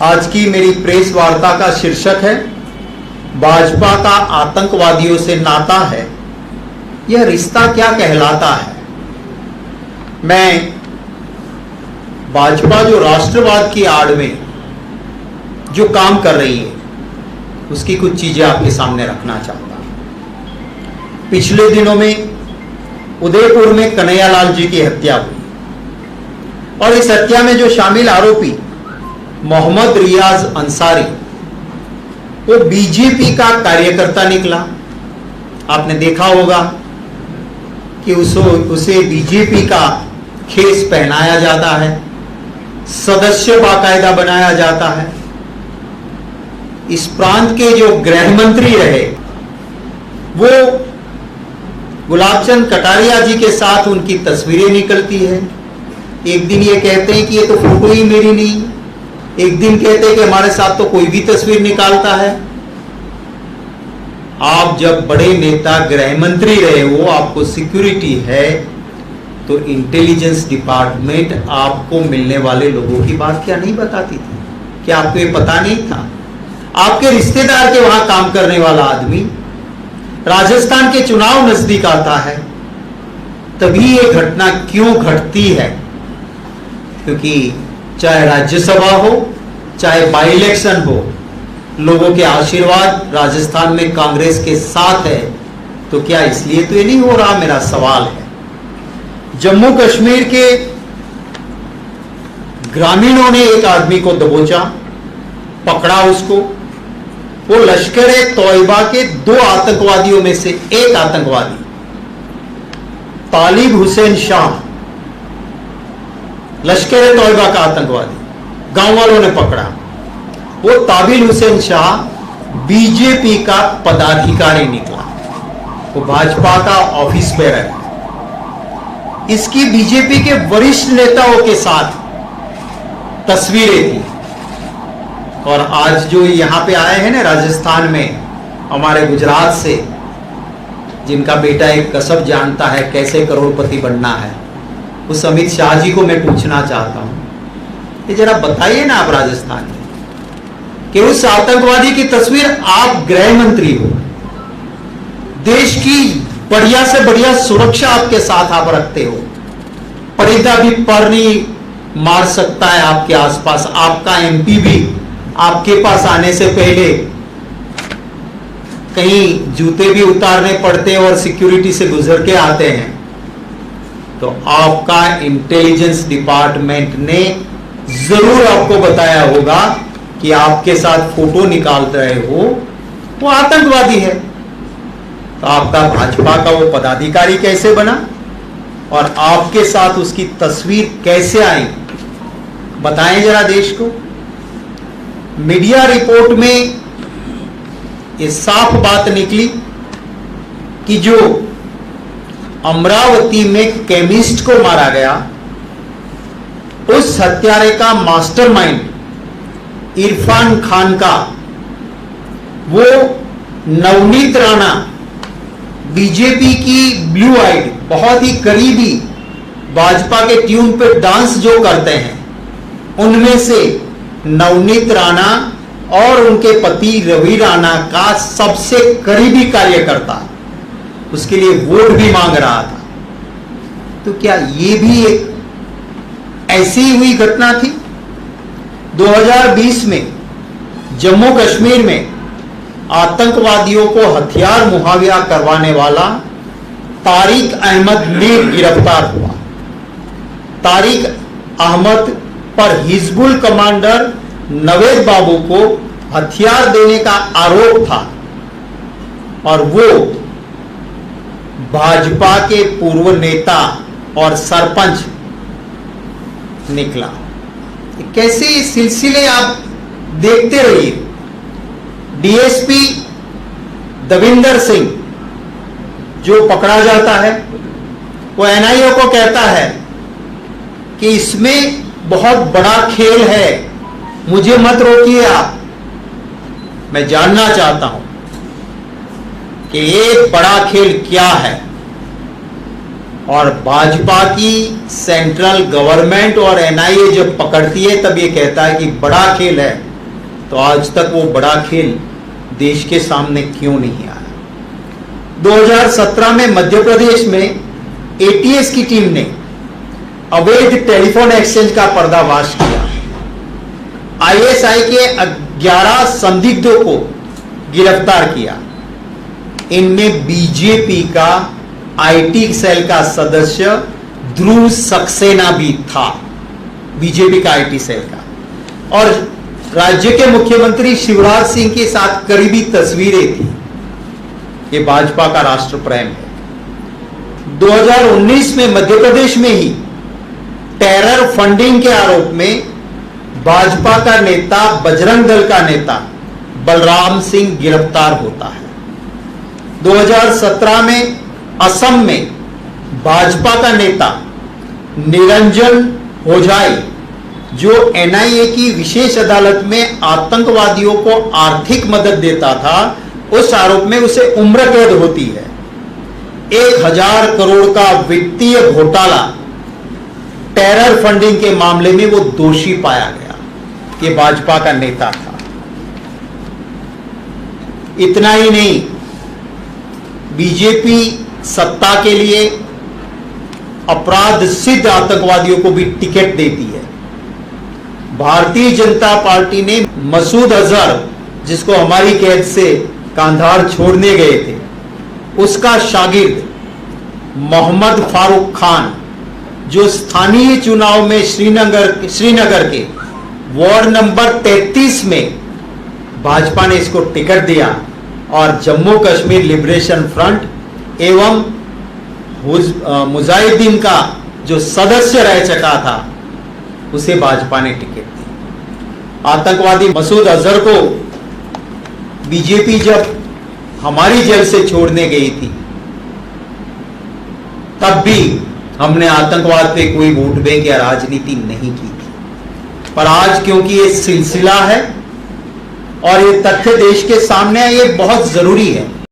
आज की मेरी प्रेस वार्ता का शीर्षक है भाजपा का आतंकवादियों से नाता है, यह रिश्ता क्या कहलाता है। मैं भाजपा जो राष्ट्रवाद की आड़ में जो काम कर रही है उसकी कुछ चीजें आपके सामने रखना चाहता हूं। पिछले दिनों में उदयपुर में कन्हैयालाल जी की हत्या हुई और इस हत्या में जो शामिल आरोपी मोहम्मद रियाज अंसारी वो बीजेपी का कार्यकर्ता निकला। आपने देखा होगा कि उसे बीजेपी का खेस पहनाया जाता है, सदस्य बाकायदा बनाया जाता है। इस प्रांत के जो गृह मंत्री रहे वो गुलाबचंद कटारिया जी के साथ उनकी तस्वीरें निकलती है। एक दिन ये कहते हैं कि ये तो फोटो ही मेरी नहीं, एक दिन कहते हैं कि हमारे साथ तो कोई भी तस्वीर निकालता है। आप जब बड़े नेता गृह मंत्री रहे हो, आपको सिक्योरिटी है, तो इंटेलिजेंस डिपार्टमेंट आपको मिलने वाले लोगों की बात क्या नहीं बताती थी? क्या आपको ये पता नहीं था? आपके रिश्तेदार के वहां काम करने वाला आदमी राजस्थान के चुनाव नजदीक आता है, तभी ये घटना क्यों घटती है? क्योंकि चाहे राज्यसभा हो चाहे बाई इलेक्शन हो, लोगों के आशीर्वाद राजस्थान में कांग्रेस के साथ है। तो क्या इसलिए तो ये नहीं हो रहा? मेरा सवाल है। जम्मू कश्मीर के ग्रामीणों ने एक आदमी को दबोचा, पकड़ा उसको। वो लश्कर-ए-तौयबा के 2 आतंकवादियों में से एक आतंकवादी तालिब हुसैन शाह, लश्कर-ए-तौयबा का आतंकवादी, गांव वालों ने पकड़ा। वो ताबिल हुसैन शाह बीजेपी का पदाधिकारी निकला, वो भाजपा का ऑफिस बेरर है। इसकी बीजेपी के वरिष्ठ नेताओं के साथ तस्वीरें थी। और आज जो यहां पे आए हैं ना राजस्थान में, हमारे गुजरात से, जिनका बेटा एक कसब जानता है कैसे करोड़पति बनना है, उस अमित शाह जी को मैं पूछना चाहता हूं कि जरा बताइए ना आप राजस्थान में कि उस आतंकवादी की तस्वीर, आप गृह मंत्री हो, देश की बढ़िया से बढ़िया सुरक्षा आपके साथ आप रखते हो, परिंदा भी पर नहीं मार सकता है आपके आसपास, आपका एमपी भी आपके पास आने से पहले कहीं जूते भी उतारने पड़ते और सिक्योरिटी से गुजर के आते हैं। तो आपका इंटेलिजेंस डिपार्टमेंट ने जरूर आपको बताया होगा कि आपके साथ फोटो निकाल रहे हो वो आतंकवादी है। तो आपका भाजपा का वो पदाधिकारी कैसे बना और आपके साथ उसकी तस्वीर कैसे आई? बताएं जरा देश को। मीडिया रिपोर्ट में ये साफ बात निकली कि जो अमरावती में केमिस्ट को मारा गया, उस हत्यारे का मास्टरमाइंड इरफान खान का वो नवनीत राणा, बीजेपी की ब्लू आइड बहुत ही करीबी, भाजपा के ट्यून पे डांस जो करते हैं, उनमें से नवनीत राणा और उनके पति रवि राणा का सबसे करीबी कार्यकर्ता उसके लिए वोट भी मांग रहा था। तो क्या ये भी एक ऐसी हुई घटना थी? 2020 में जम्मू कश्मीर में आतंकवादियों को हथियार मुहैया करवाने वाला तारिक अहमद मीर गिरफ्तार हुआ। तारिक अहमद पर हिजबुल कमांडर नवेद बाबू को हथियार देने का आरोप था और वो भाजपा के पूर्व नेता और सरपंच निकला। कैसे ये सिलसिले आप देखते रहिए। डीएसपी दविंदर सिंह जो पकड़ा जाता है, वो एनआईओ को कहता है कि इसमें बहुत बड़ा खेल है, मुझे मत रोकिए आप, मैं जानना चाहता हूं कि ये बड़ा खेल क्या है। और भाजपा की सेंट्रल गवर्नमेंट और एनआईए जब पकड़ती है तब ये कहता है कि बड़ा खेल है, तो आज तक वो बड़ा खेल देश के सामने क्यों नहीं आया। 2017 में मध्य प्रदेश में एटीएस की टीम ने अवैध टेलीफोन एक्सचेंज का पर्दाफाश किया। आईएसआई के 11 संदिग्धों को गिरफ्तार किया। इनमें बीजेपी का आईटी सेल का सदस्य ध्रुव सक्सेना भी था, बीजेपी का आईटी सेल का। और राज्य के मुख्यमंत्री शिवराज सिंह के साथ करीबी तस्वीरें थी। ये भाजपा का राष्ट्र प्रेम है। 2019 में मध्य प्रदेश में ही टेरर फंडिंग के आरोप में भाजपा का नेता, बजरंग दल का नेता बलराम सिंह गिरफ्तार होता है। 2017 में असम में भाजपा का नेता निरंजन होजाई, जो एनआईए की विशेष अदालत में आतंकवादियों को आर्थिक मदद देता था, उस आरोप में उसे उम्र कैद होती है। 1000 करोड़ का वित्तीय घोटाला, टेरर फंडिंग के मामले में वो दोषी पाया गया। ये भाजपा का नेता था। इतना ही नहीं, बीजेपी सत्ता के लिए अपराध सिद्ध आतंकवादियों को भी टिकट देती है। भारतीय जनता पार्टी ने मसूद अजहर, जिसको हमारी कैद से कांधार छोड़ने गए थे, उसका शागिर्द मोहम्मद फारूक खान, जो स्थानीय चुनाव में श्रीनगर के वार्ड नंबर 33 में भाजपा ने इसको टिकट दिया, और जम्मू कश्मीर लिबरेशन फ्रंट एवं मुजाहिदीन का जो सदस्य रह चुका था, उसे भाजपा ने टिकट दी। आतंकवादी मसूद अजहर को बीजेपी जब हमारी जेल से छोड़ने गई थी, तब भी हमने आतंकवाद पे कोई वोट बैंक या राजनीति नहीं की थी। पर आज क्योंकि ये सिलसिला है और ये तथ्य देश के सामने है, ये बहुत जरूरी है